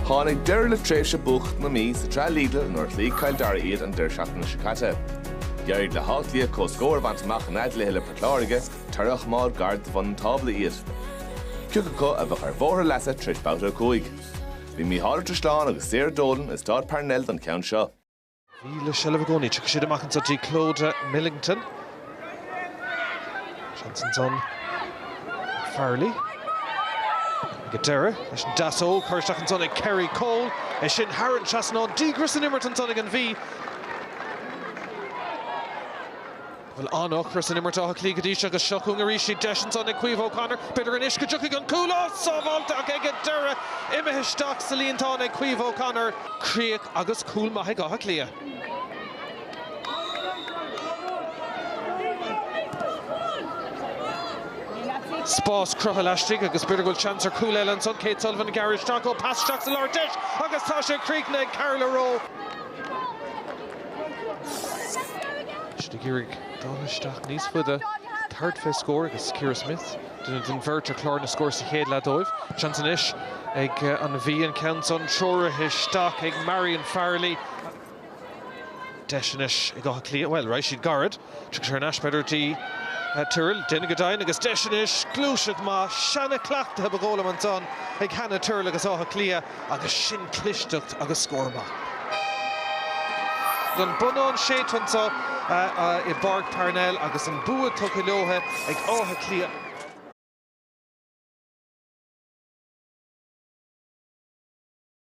Tháinig deir le tréimhse bucht na Mhí sa tre Lidl nuair lí caildar iad an deir seachtain na sicate. Geird le Áth Cliath có scóir bhaint amach an eile le precláirige tarach mád gard van tabla iad. Ciúcha a bheith ar bhór lesa tris bouta cúig. Bhí Mhí-0-9 sláán agus Saor Dolan is Stát Parnell don ceann seo. Bhí le Shellavagoni tucha siad amach an Dí Clóide Millington. Chanson's on Farley. Gadera, leis an Dasol, chuirteach an tónig Kerry Cole, é sin Harran Chasnawn, dígras an immert an tónig an Mhí. Bhfuil anach chus an immert Áth Cliath Gadíise agus seachún a ríisi deis an tónig Cuomh O'Connor, beidir an isca juchaigh an cúlá, sábháilta ag Gadera, imethe isteach sa líon tónig Cuomh O'Connor, críoch agus cúl maithaigh Áth Cliath. Spás crutha leistigh agus beidir goil chance ar cúil eile an son Kate Sullivan garage taco pass teach sa leir deis agus tá sé críochna ag Carla Rowe. Siad gírig dálisteach níos fuide third fifth score agus Ciara Smith duna den bhirt ar chlár na scóir sa chéad le dóibh. Chance inis ag an Mhí an count-on Seora isteach ag Marion Farley. Deis inis ag Áth Cliath, well, right, she'd garad. Tuach ar an aspeidir tí Tyrrell, Dinna Godain agus deisinis glúiseach má seanna clachta a bagóla an son ag Hannah Tyrrell agus Áth Cliath agus sin clisteacht agus scórma. Don bunán séithansá i Pháirc Parnell agus an bua tucha leotha ag Áth Cliath